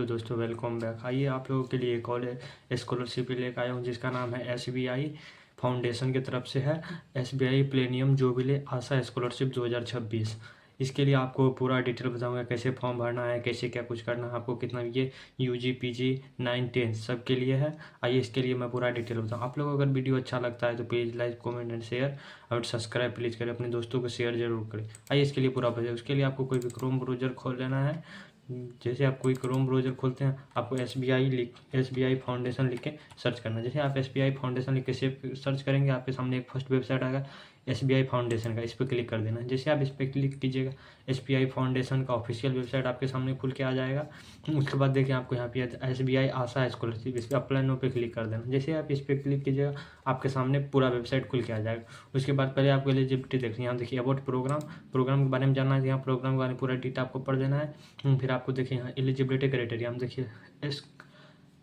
तो दोस्तों welcome back. आइए आप लोगों के लिए एक और स्कॉलरशिप लेकर आया हूँ जिसका नाम है SBI फाउंडेशन की तरफ से है। SBI प्लेनियम जुबिली आशा स्कॉलरशिप 2026। इसके लिए आपको पूरा डिटेल बताऊंगा, कैसे फॉर्म भरना है, कैसे क्या कुछ करना है, आपको कितना ये UG PG 9 10 सब के लिए है। आइए इसके लिए मैं पूरा डिटेल बताऊँ। आप लोगों को अगर वीडियो अच्छा लगता है तो please like comment and share और सब्सक्राइब प्लीज़ करें, अपने दोस्तों को शेयर जरूर करें। आइए इसके लिए पूरा बताइए। उसके लिए आपको कोई भी क्रोम ब्राउज़र खोल लेना है। जैसे आप कोई क्रोम ब्राउज़र खोलते हैं, आपको SBI फाउंडेशन लिख के सर्च करना। जैसे आप SBI फाउंडेशन लिख के सर्च करेंगे, आपके सामने एक फर्स्ट वेबसाइट आएगा SBI फाउंडेशन का, इस पर क्लिक कर देना। जैसे आप इस पर क्लिक कीजिएगा, SBI फाउंडेशन का ऑफिशियल वेबसाइट आपके सामने खुल के आ जाएगा। उसके बाद देखिए आपको यहाँ पे SBI आशा स्कॉलरशिप, इस पर अप्लाई नो पे क्लिक कर देना। जैसे आप इस पर क्लिक कीजिएगा, आपके सामने पूरा वेबसाइट खुल के आ जाएगा। उसके बाद पहले आपको एलिजिबिलिटी देखनी है। यहाँ देखिए अबाउट प्रोग्राम के बारे में जानना है, यहाँ प्रोग्राम के बारे में पूरा डिटेल आपको पढ़ देना है। फिर आपको देखिए यहाँ एलिजिबिलिटी क्राइटेरिया, हम देखिए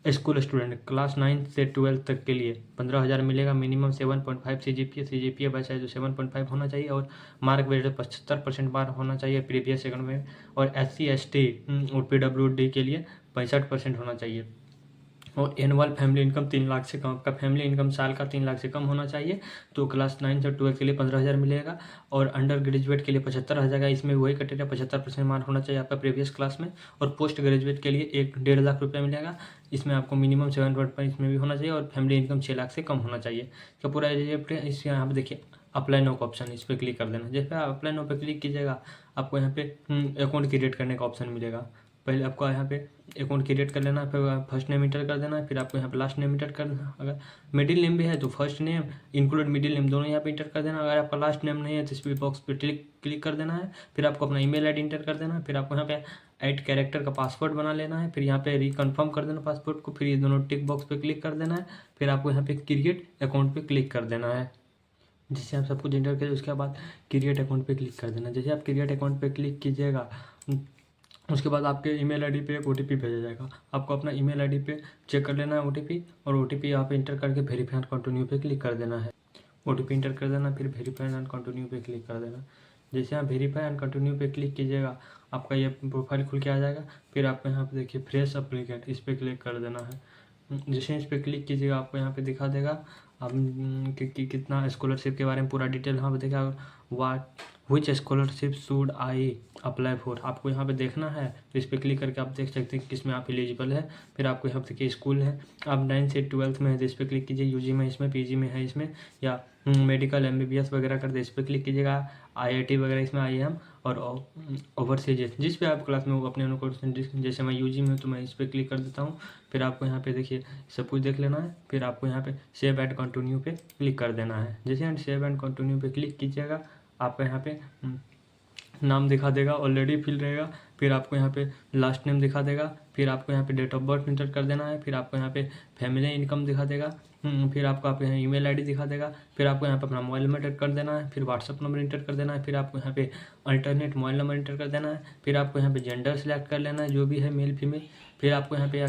स्कूल स्टूडेंट क्लास 9 से 12 तक के लिए 15,000 मिलेगा। मिनिमम 7.5 CGPA बचा है तो 7.5 होना चाहिए, और मार्क वेटेज 75% मार्क होना चाहिए प्रीवियस सेकंड में। और SC ST और PWD के लिए 65% होना चाहिए। और एनुअल फैमिली इनकम 3 लाख से कम, आपका फैमिली इनकम साल का 3 लाख से कम होना चाहिए तो क्लास 9 से 12 के लिए 15,000 मिलेगा। और अंडर ग्रेजुएट के लिए 75,000 का, इसमें वही कटेगा, 75% मार्क होना चाहिए आपका प्रीवियस क्लास में। और पोस्ट ग्रेजुएट के लिए 1.5 लाख रुपया मिलेगा, इसमें आपको मिनिमम 7.5 इसमें भी होना चाहिए, और फैमिली इनकम 6 लाख से कम होना चाहिए। तो पूरा एलिजिबिलिटी इस यहाँ पे देखिए अप्लाई नो का ऑप्शन, इस पर क्लिक कर देना। जैसे आप अप्लाई नो पर क्लिक कीजिएगा, आपको यहाँ पे अकाउंट क्रिएट करने का ऑप्शन मिलेगा। पहले आपको यहाँ पे अकाउंट क्रिएट कर लेना है, फिर फर्स्ट नेम इंटर कर देना है, फिर आपको यहाँ पे लास्ट नेम इंटर कर देना। अगर मिडिल नेम भी है तो first name include middle name दोनों यहाँ पे इंटर कर देना। अगर आपका लास्ट नेम नहीं है तो इस बॉक्स पे क्लिक कर देना है। फिर आपको अपना ईमेल आईडी इंटर कर देना है। फिर आपको यहाँ पे 8 कैरेक्टर का पासवर्ड बना लेना है। फिर यहाँ पे रिकन्फर्म कर देना पासवर्ड को। फिर ये दोनों टिक बॉक्स पे क्लिक कर देना है। फिर आपको यहाँ पे क्रिएट अकाउंट पे क्लिक कर देना है। जिससे आप सब कुछ इंटर करें, उसके बाद क्रिएट अकाउंट पे क्लिक कर देना। जैसे आप क्रिएट अकाउंट पे क्लिक कीजिएगा, उसके बाद आपके ईमेल आईडी पे एक OTP भेजा जाएगा। आपको अपना ईमेल आईडी पे चेक कर लेना है OTP, और OTP यहाँ पे इंटर करके वेरीफाई एंड कंटिन्यू पे क्लिक कर देना है। OTP इंटर कर देना, फिर वेरीफाई एंड कंटिन्यू पे क्लिक कर देना। जैसे आप वेरीफाई एंड कंटिन्यू पे क्लिक कीजिएगा, आपका ये प्रोफाइल खुल के आ जाएगा। फिर आपको यहाँ पे देखिए फ्रेश एप्लीकेंट, इस पर क्लिक कर देना है। जैसे इस पर क्लिक कीजिएगा, आपको यहाँ पे दिखा देगा आप कितना स्कॉलरशिप के बारे में पूरा डिटेल यहाँ पे देखा। What which scholarship should I apply for, आपको यहाँ पे देखना है। तो इस पर क्लिक करके आप देख सकते हैं किसमें आप एलिजिबल है। फिर आपको यहाँ पे देखिए स्कूल है, आप 9 से 12 में है तो इस पर क्लिक कीजिए। UG में इसमें, PG में है इसमें, या मेडिकल MBBS वगैरह कर दे, इस पर क्लिक कीजिएगा। IIT वगैरह इसमें IIM और ओवरसीज जिस पे आप क्लास में हो अपने अनुकूल। जैसे मैं UG में हूँ तो मैं इस पर क्लिक कर देता हूँ। फिर आपको यहाँ पे देखिए सब कुछ देख लेना है। फिर आपको यहाँ पे सेव एंड कंटिन्यू पे क्लिक कर देना है। जैसे सेव एंड कंटिन्यू पे क्लिक कीजिएगा, आपका यहाँ पे नाम दिखा देगा, ऑलरेडी फिल रहेगा। फिर आपको यहाँ पे लास्ट नेम दिखा देगा। फिर आपको यहाँ पे डेट ऑफ बर्थ इंटर कर देना है। फिर आपको यहाँ पे फैमिली इनकम दिखा देगा। फिर आपको यहाँ ईमेल आईडी दिखा देगा। फिर आपको यहाँ पे अपना मोबाइल नंबर इंटर कर देना है। फिर व्हाट्सअप नंबर इंटर कर देना है। फिर आपको यहाँ पे अल्टरनेट मोबाइल नंबर इंटर कर देना है। फिर आपको यहाँ पे जेंडर सेलेक्ट कर लेना है, जो भी है मेल फीमेल। फिर आपको यहाँ पे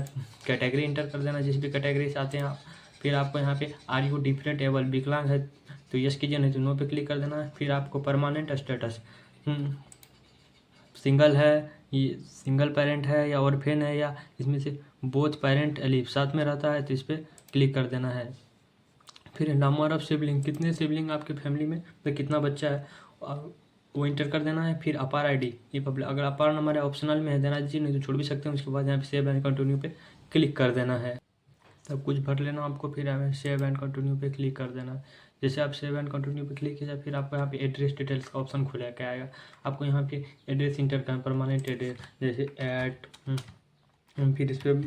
कैटेगरी इंटर कर देना है, जिस भी कैटेगरी से आते हैं आप। फिर आपको यहाँ पे आर यू डिफरेंट एबल, विकलांग है तो यस कीजिए, नहीं तो नो पे क्लिक कर देना है। फिर आपको परमानेंट स्टेटस, सिंगल है, ये सिंगल पेरेंट है या ऑर्फेन है, या इसमें से बोथ पेरेंट अलीफ साथ में रहता है तो इस पर क्लिक कर देना है। फिर नंबर ऑफ सिबलिंग, कितने सिबलिंग आपके फैमिली में तो कितना बच्चा है वो इंटर कर देना है। फिर अपार आईडी, ये पब्लिक, अगर अपार नंबर है ऑप्शनल में है देना दीजिए, नहीं तो छोड़ भी सकते हैं। उसके बाद यहाँ पे सेव एंड कंटिन्यू पे क्लिक कर देना है। सब कुछ भर लेना आपको। फिर हमें सेव एंड कंटिन्यू पे क्लिक कर देना है। जैसे आप सेव एंड कंटिन्यू पे क्लिक कीजिए, फिर आपको यहाँ पे एड्रेस डिटेल्स का ऑप्शन खुला के आएगा। आपको यहाँ पे एड्रेस इंटर करना, परमानेंट एड्रेस, जैसे एट, फिर इस पर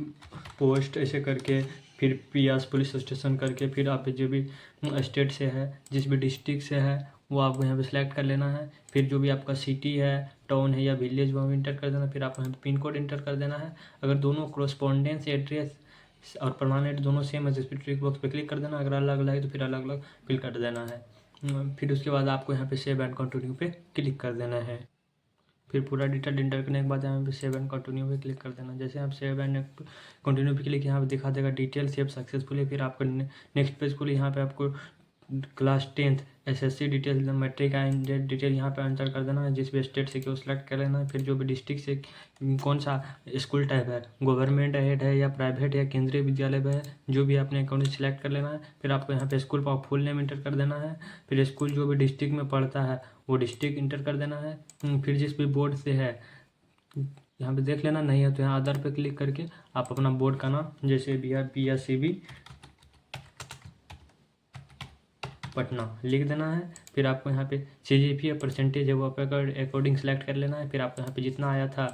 पोस्ट ऐसे करके, फिर PS पुलिस स्टेशन करके, फिर आप जो भी स्टेट से है, जिस भी डिस्ट्रिक्ट से है वो आपको यहाँ पे सिलेक्ट कर लेना है। फिर जो भी आपका सिटी है, टाउन है या विलेज, वो इंटर कर देना। फिर आपको यहाँ पे पिन कोड इंटर कर देना है। अगर दोनों कोरस्पॉन्डेंस एड्रेस और परमानेंट दोनों सेम है तो इस पर टिक बॉक्स पे क्लिक कर देना। अगर अलग अलग है तो फिर अलग अलग फिल कर देना है। फिर उसके बाद आपको यहाँ पे सेव एंड कंटिन्यू पे क्लिक कर देना है। फिर पूरा डिटेल इंटर करने के बाद यहाँ पे सेव एंड कंटिन्यू पे क्लिक कर देना। जैसे आप सेव एंड कंटिन्यू पे क्लिक, यहाँ पे दिखा देगा डिटेल सेव सक्सेसफुली। फिर आपको नेक्स्ट पेज खुली, यहाँ पे आपको class 10th SSC detail, matric and detail यहाँ पे एंटर कर देना है। जिस भी स्टेट से कि वो सिलेक्ट कर लेना है। फिर जो भी डिस्ट्रिक्ट से कौन सा स्कूल टाइप है, गवर्नमेंट एड है या प्राइवेट या केंद्रीय विद्यालय में है, जो भी आपने अकाउंट सिलेक्ट कर लेना है। फिर आपको यहाँ पे स्कूल का फुल नेम इंटर कर देना है। फिर स्कूल जो भी डिस्ट्रिक्ट में पढ़ता है वो डिस्ट्रिक्ट इंटर कर देना है। फिर जिस भी बोर्ड से है यहाँ पे देख लेना, नहीं है तो यहाँ अदर पे क्लिक करके आप अपना बोर्ड का नाम, जैसे भी है PSCB पटना लिख देना है। फिर आपको यहाँ पे CGPA परसेंटेज है वो आप अकॉर्डिंग सेलेक्ट कर लेना है। फिर आपको यहाँ पे जितना आया था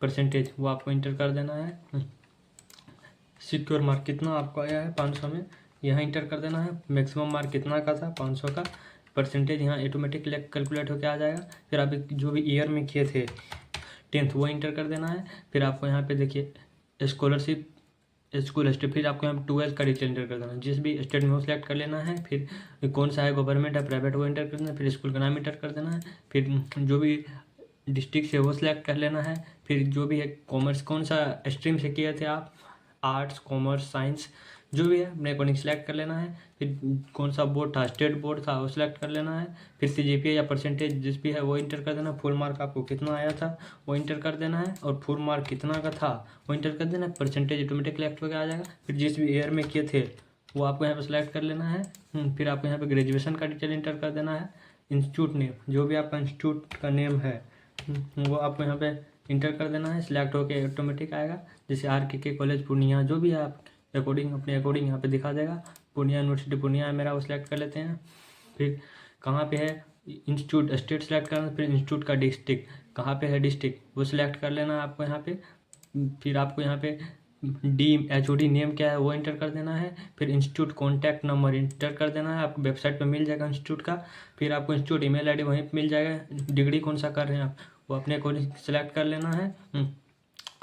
परसेंटेज वो आपको इंटर कर देना है। सिक्योर मार्क कितना आपको आया है 500 में, यहाँ इंटर कर देना है। मैक्सिमम मार्क कितना का था 500 का, परसेंटेज यहाँ ऑटोमेटिक कैलकुलेट होकर आ जाएगा। फिर आप जो भी ईयर में किए थे 10th वो इंटर कर देना है। फिर आपको यहाँ पे देखिए स्कॉलरशिप स्कूल स्टेट, फिर आपको यहाँ 12th का डिटेल इंटर कर देना है। जिस भी स्टेट में वो सिलेक्ट कर लेना है। फिर कौन सा है, गवर्नमेंट है प्राइवेट, वो इंटर कर देना है। फिर स्कूल का नाम इंटर कर देना है। फिर जो भी डिस्ट्रिक्ट से वो सिलेक्ट कर लेना है। फिर जो भी है कॉमर्स, कौन सा स्ट्रीम से किए थे आप, आर्ट्स कॉमर्स साइंस जो भी है अपने अकॉर्डिंग सेलेक्ट कर लेना है। फिर कौन सा बोर्ड था, स्टेट बोर्ड था, वो सिलेक्ट कर लेना है। फिर CGPA या परसेंटेज जिस भी है वो इंटर कर देना। फुल मार्क आपको कितना आया था वो इंटर कर देना है, और फुल मार्क कितना का था वो इंटर कर देना है। परसेंटेज ऑटोमेटिक सिलेक्ट होकर आ जाएगा। फिर जिस भी ईयर में किए थे वो आपको यहाँ पर सिलेक्ट कर लेना है। फिर आपको यहाँ पे ग्रेजुएशन का डिटेल इंटर कर देना है। इंस्टीट्यूट नेम, जो भी आपका इंस्टीट्यूट का नेम है वो आपको यहाँ पे इंटर कर देना है। सिलेक्ट होकर ऑटोमेटिक आएगा। जैसे RKK कॉलेज पूर्णिया, जो भी है आप अपने अकॉर्डिंग यहाँ पे दिखा देगा। पूर्णिया यूनिवर्सिटी पूर्णिया है मेरा, वो सिलेक्ट कर लेते हैं। फिर कहाँ पे है इंस्टीट्यूट, स्टेट सेलेक्ट करना। फिर इंस्टीट्यूट का डिस्ट्रिक्ट, कहाँ पे है डिस्ट्रिक्ट वो सिलेक्ट कर लेना है आपको यहाँ पे। फिर आपको यहाँ पे HOD नेम क्या है वो इंटर कर देना है। फिर इंस्टीट्यूट कॉन्टैक्ट नंबर इंटर कर देना है, आपको वेबसाइट पे मिल जाएगा इंस्टीट्यूट का। फिर आपको इंस्टीट्यूट ईमेल ID वहीं पे मिल जाएगा। डिग्री कौन सा कर रहे हैं आप वो अपने अकॉर्डिंग सेलेक्ट कर लेना है।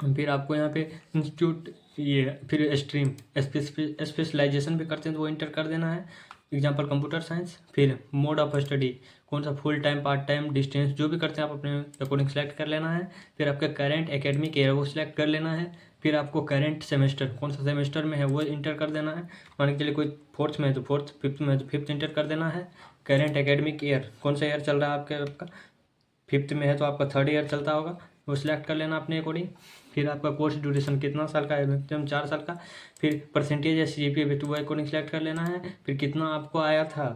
फिर आपको यहाँ पे इंस्टीट्यूट ये, फिर स्ट्रीम स्पेशलाइजेशन भी करते हैं तो वो इंटर कर देना है। Example computer science. फिर मोड ऑफ स्टडी, कौन सा full time part time distance जो भी करते हैं आप अपने अकॉर्डिंग सेलेक्ट कर लेना है। फिर आपका करेंट एकेडमिक ईयर वो सिलेक्ट कर लेना है। फिर आपको करेंट सेमेस्टर कौन सा सेमेस्टर में है वो इंटर कर देना है। मान के लिए कोई 4th में है तो 4th, 5th में है तो 5th इंटर कर देना है। करेंट एकेडमिक ईयर कौन सा ईयर चल रहा है आपका 5th में है तो आपका 3rd ईयर चलता होगा, वो सिलेक्ट कर लेना अपने अकॉर्डिंग। फिर आपका कोर्स ड्यूरेशन कितना साल का है, मैक्सिमम 4 साल का। फिर परसेंटेज या CGPA भी तो वो अकॉर्डिंग सेलेक्ट कर लेना है। फिर कितना आपको आया था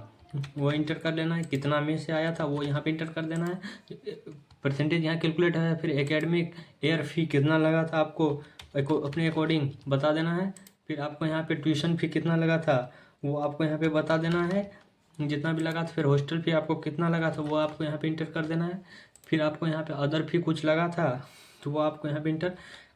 वो इंटर कर लेना है। कितना में से आया था वो यहाँ पे इंटर कर देना है। परसेंटेज यहाँ कैलकुलेट है। फिर एकेडमिक ईयर फी कितना लगा था आपको अपने अकॉर्डिंग बता देना है। फिर आपको यहाँ पे ट्यूशन फी कितना लगा था वो आपको यहाँ पे बता देना है, जितना भी लगा था। फिर हॉस्टल फी आपको कितना लगा था वो आपको यहाँ पे इंटर कर देना है। फिर आपको यहाँ पे अदर फी कुछ लगा था तो वो आपको यहाँ पे इंटर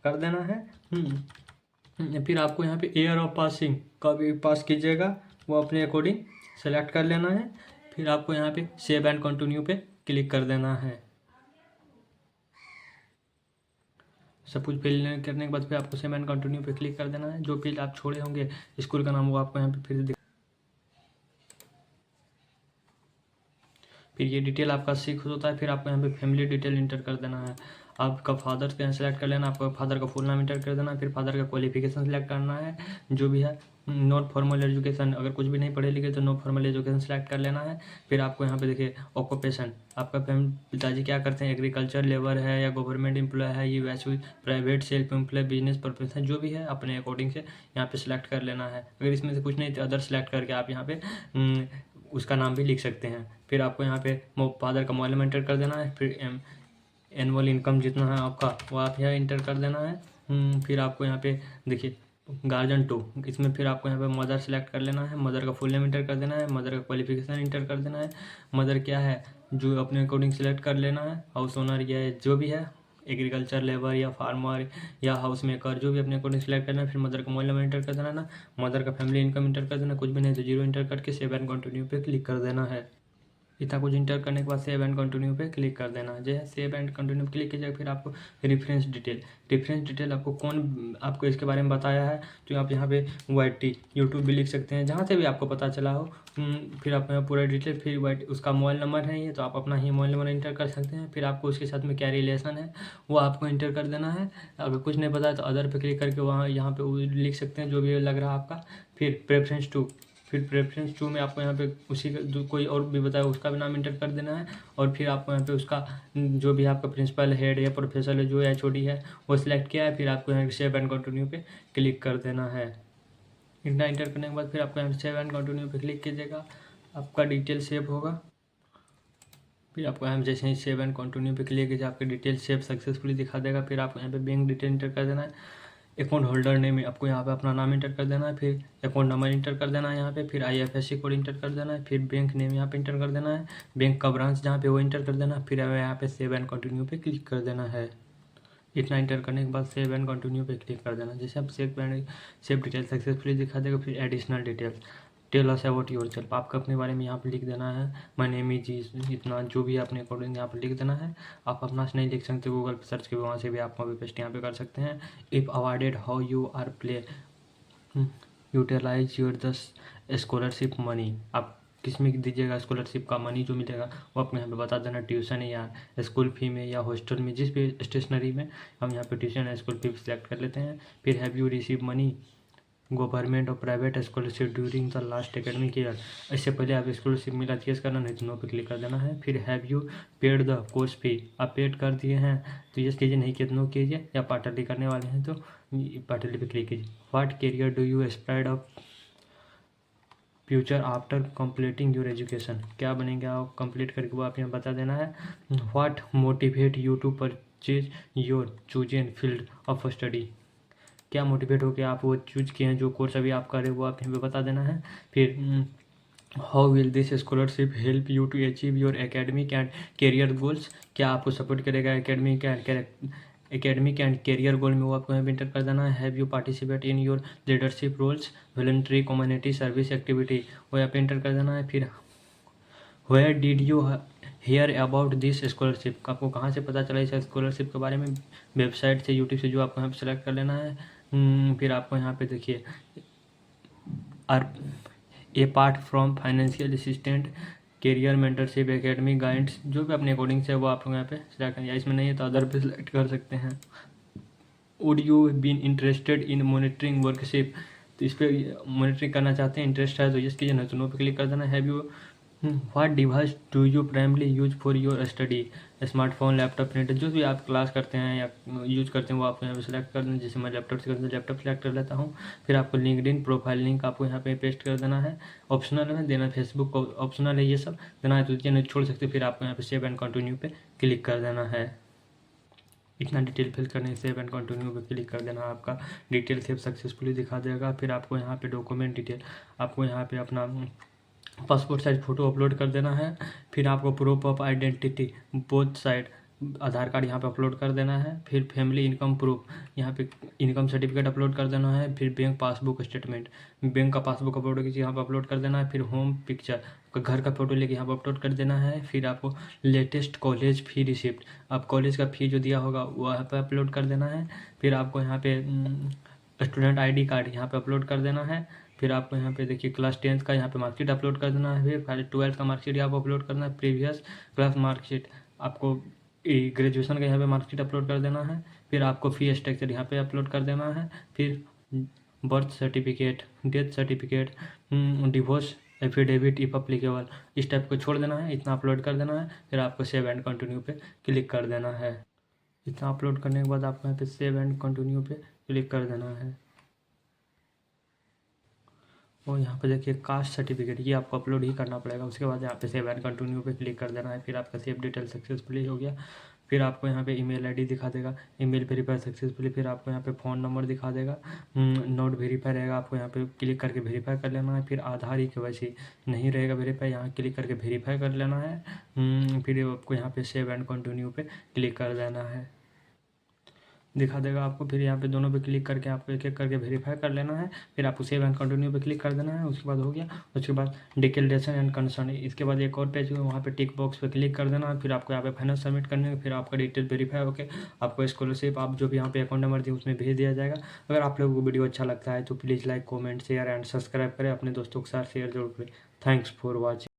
कर देना है। फिर आपको यहाँ पे ईयर ऑफ पासिंग कब पास कीजिएगा वो अपने अकॉर्डिंग सेलेक्ट कर लेना है। फिर आपको यहाँ पे सेव एंड कंटिन्यू पे क्लिक कर देना है। सब कुछ फिल करने के बाद फिर आपको सेव एंड कंटिन्यू पे क्लिक कर देना है। जो फिल आप छोड़े होंगे स्कूल का नाम वो आपको यहाँ पे फिर ये डिटेल आपका सीख होता है। फिर आपको यहाँ पे फैमिली डिटेल इंटर कर देना है। आपका फादर का सेलेक्ट कर लेना, आपका फादर का फुल नाम इंटर कर देना। फिर फादर का क्वालिफिकेशन सेलेक्ट करना है, जो भी है नॉट फॉर्मल एजुकेशन, अगर कुछ भी नहीं पढ़े लिखे तो नो फॉर्मल एजुकेशन सेलेक्ट कर लेना है। फिर आपको यहाँ पे देखिए ऑक्यूपेशन, आपका पिताजी क्या करते हैं, एग्रीकल्चर लेबर है या गवर्नमेंट एम्प्लॉय है, ये वैसे private self employ business profession जो भी है अपने अकॉर्डिंग से यहाँ पे सिलेक्ट कर लेना है। अगर इसमें से कुछ नहीं तो अदर सेलेक्ट करके आप यहाँ पे उसका नाम भी लिख सकते हैं। फिर आपको यहाँ पे फादर का मोबाइल नंबर इंटर कर देना है। फिर एनुअल इनकम जितना है आपका वो आप यहाँ इंटर कर देना है। फिर आपको यहाँ पे देखिए गार्जियन टू, इसमें फिर आपको यहाँ पे मदर सेलेक्ट कर लेना है। मदर का फुल नेम इंटर कर देना है। मदर का क्वालिफिकेशन इंटर कर देना है। मदर क्या है जो अपने अकॉर्डिंग सेलेक्ट कर लेना है। हाउस ओनर या जो भी है एग्रीकल्चर लेबर या फार्मर या हाउस मेकर जो भी अपने अकॉर्डिंग सेलेक्ट करना है। फिर मदर का मोबाइल नंबर इंटर कर देना ना। मदर का फैमिली इनकम इंटर कर देना, कुछ भी नहीं तो 0 इंटर करके सेव एंड कंटिन्यू पे क्लिक कर देना है। इतना कुछ इंटर करने के बाद सेव एंड कंटिन्यू पे क्लिक कर देना। जैसे सेव एंड कंटिन्यू क्लिक कीजिएगा फिर आपको रेफरेंस डिटेल आपको कौन आपको इसके बारे में बताया है तो आप यहाँ पे YT यूट्यूब भी लिख सकते हैं, जहाँ से भी आपको पता चला हो। फिर आप यहाँ पूरा डिटेल, फिर उसका मोबाइल नंबर है ये तो आप अपना ही मोबाइल नंबर इंटर कर सकते हैं। फिर आपको उसके साथ में क्या रिलेशन है वो आपको इंटर कर देना है। अगर कुछ नहीं पता है तो अदर पे क्लिक करके वहाँ यहाँ पे लिख सकते हैं जो भी लग रहा है आपका। फिर प्रेफरेंस टू फिर प्रेफरेंस 2 में आपको यहाँ पे उसी का जो कोई और भी बताया उसका भी नाम इंटर कर देना है, और फिर आपको यहाँ पे उसका जो भी आपका प्रिंसिपल, हेड या प्रोफेसर है, जो HOD है, वो सिलेक्ट किया है। फिर आपको यहाँ सेव एंड कंटिन्यू पे क्लिक कर देना है। इतना इंटर करने के बाद फिर आपको यहाँ पे सेव एंड कंटिन्यू पे क्लिक कीजिएगा, आपका डिटेल सेव होगा। फिर आपको यहाँ जैसे ही सेव एंड कंटिन्यू पे क्लिक कीजिए, आपके डिटेल सेव सक्सेसफुली दिखा देगा। फिर आपको यहाँ पे बैंक डिटेल इंटर कर देना है। अकाउंट होल्डर नेम आपको यहाँ पे अपना नाम इंटर कर देना है, फिर अकाउंट नंबर इंटर कर देना है यहाँ पे, फिर IFSC कोड इंटर कर देना है, फिर बैंक नेम यहाँ पे इंटर कर देना है, बैंक का ब्रांच जहाँ पे वो इंटर कर देना है। फिर यहाँ पे सेव एंड कंटिन्यू पे क्लिक कर देना है। इतना इंटर करने के बाद सेव एंड कंटिन्यू पे क्लिक कर देना। जैसे आप सेव डिटेल सक्सेसफुली दिखा देगा। फिर additional details, tell us about yourself, आपको अपने बारे में यहाँ पे लिख देना है। माय नेम इज, इतना जो भी अपने अकॉर्डिंग यहाँ पे लिख देना है। आप अपना से नहीं लिख सकते, गूगल पे सर्च के वहाँ से भी आप कॉपी पेस्ट यहाँ पे कर सकते हैं। If awarded how you are play utilize your this scholarship money, आप किस में दीजिएगा स्कॉलरशिप का मनी जो मिलेगा वो आपको यहाँ पे बता देना। ट्यूशन है या स्कूल फी में या हॉस्टल में, जिस भी स्टेशनरी में, हम यहाँ पे ट्यूशन या स्कूल फी सिलेक्ट कर लेते हैं। फिर have you receive money government और private scholarship during the last academic year, इससे पहले आप स्कॉलरशिप मिला तो यस करना, नहीं तो नो पे क्लिक कर देना है। फिर have you paid the course fee, आप पेड कर दिए हैं तो यस कीजिए, नहीं किया तो नो कीजिए, या पार्टली करने वाले हैं तो पार्टली पे क्लिक कीजिए। What career do you aspire of future after completing your education, क्या बनेंगे आप कंप्लीट करके वो आप यहाँ बता देना है। What motivate you to purchase your chosen field of study, क्या मोटिवेट हो के आप वो चूज किए हैं जो कोर्स अभी आप कर रहे हो वो आप यहाँ पे बता देना है। फिर how will this scholarship help you to achieve your academic and career goals, क्या आपको सपोर्ट करेगा एकेडमिक एंड कैरियर गोल में, वो आपको यहाँ पे इंटर कर देना है। Have you participate in your leadership roles, voluntary community service activity, वो यहाँ पे इंटर कर देना है। फिर where did you hear about this scholarship, आपको कहाँ से पता चला इस स्कॉलरशिप के बारे में, वेबसाइट से, यूट्यूब से, जो आपको यहाँ पे सेलेक्ट कर लेना है। फिर आपको यहाँ पे देखिए apart from financial assistant, career mentorship, academic guides, जो भी अपने अकॉर्डिंग से वो आप लोग यहाँ पे सिलेक्ट करें, या इसमें नहीं है तो अदर पे सिलेक्ट कर सकते हैं। Would you been interested in monitoring workshop, तो इस पर मॉनिटरिंग करना चाहते हैं, इंटरेस्ट है तो यस कीजिए, नहीं तो नो पे क्लिक कर देना। Have you what device do you primarily use for your study, smartphone, laptop, printer, जो भी आप क्लास करते हैं या यूज करते हैं वो आपको यहाँ पे सिलेक्ट कर देना। जैसे मैं लैपटॉप से करता हूँ, लैपटॉप सेलेक्ट कर लेता हूँ। फिर आपको लिंक्डइन प्रोफाइल लिंक आपको यहाँ पे पेस्ट कर देना है, ऑप्शनल है देना, फेसबुक को ऑप्शनल है, ये सब देना है तो नहीं छोड़ सकते। फिर आपको यहाँ पे सेव एंड कंटिन्यू पे क्लिक कर देना है। इतना डिटेल फिल करने से सेव एंड कंटिन्यू पे क्लिक कर देना, आपका डिटेल सेव सक्सेसफुली दिखा देगा। फिर आपको यहाँ पे डॉक्यूमेंट डिटेल, आपको यहाँ पे अपना पासपोर्ट साइज फ़ोटो अपलोड कर देना है। फिर आपको proof of identity both side, Aadhaar card यहाँ पे अपलोड कर देना है। फिर फैमिली इनकम प्रूफ, यहाँ पे इनकम सर्टिफिकेट अपलोड कर देना है। फिर बैंक पासबुक स्टेटमेंट, बैंक का पासबुक अपलोड कीजिए, यहाँ पे अपलोड कर देना है। फिर होम पिक्चर, घर का फोटो लेके यहाँ पे अपलोड कर देना है। फिर आपको लेटेस्ट कॉलेज फी रिसिप्ट, आप कॉलेज का फ़ी जो दिया होगा वो यहाँ पे अपलोड कर देना है। फिर आपको यहाँ पे स्टूडेंट ID कार्ड यहाँ पे अपलोड कर देना है। फिर आपको यहाँ पे देखिए क्लास 10th का यहाँ पे मार्कशीट अपलोड कर देना है। फिर खाली 12th का मार्कशीट यहाँ पे अपलोड करना है, प्रीवियस क्लास मार्कशीट, आपको ग्रेजुएशन का यहाँ पे मार्कशीट अपलोड कर देना है। फिर आपको फी स्ट्रक्चर यहाँ पे अपलोड कर देना है। फिर birth certificate, death certificate, divorce affidavit if applicable, इस टाइप को छोड़ देना है, इतना अपलोड कर देना है। फिर आपको सेव एंड कंटिन्यू पे क्लिक कर देना है। इतना अपलोड करने के बाद आपको यहाँ पे सेव एंड कंटिन्यू पे क्लिक कर देना है। और यहाँ पे देखिए कास्ट सर्टिफिकेट, ये आपको अपलोड ही करना पड़ेगा। उसके बाद यहाँ पे सेव एंड कंटिन्यू पे क्लिक कर देना है। फिर आपका सेव डिटेल सक्सेसफुली हो गया। फिर आपको यहाँ पे ईमेल ID दिखा देगा, ईमेल वेरीफाई सक्सेसफुली। फिर आपको यहाँ पे फ़ोन नंबर दिखा देगा, नोट वेरीफाई रहेगा, आपको यहाँ पे क्लिक करके वेरीफाई कर लेना है। फिर आधार KYC नहीं रहेगा वेरीफाई, यहाँ क्लिक करके वेरीफाई कर लेना है। फिर आपको यहाँ पे सेव एंड कंटिन्यू पे क्लिक कर देना है, दिखा देगा आपको। फिर यहाँ पे दोनों पे क्लिक करके आपको एक एक करके वेरीफाई कर लेना है। फिर आपको सेव एंड कंटिन्यू पे क्लिक कर देना है। उसके बाद हो गया। उसके बाद डिक्लेरेशन एंड कंसर्न, इसके बाद एक और पेज है, वहाँ पे टिक बॉक्स पे क्लिक कर देना है। फिर आपको यहाँ पे फाइनल सबमिट करने में, फिर आपका डिटेल वेरीफाई होकर आपको स्कॉलरशिप, आप जो भी यहाँ पे अकाउंट नंबर दिए उसमें भेज दिया जाएगा। अगर आप लोगों को वीडियो अच्छा लगता है तो please like, comment, share and subscribe करें, अपने दोस्तों के साथ शेयर जरूर करें। Thanks for watching.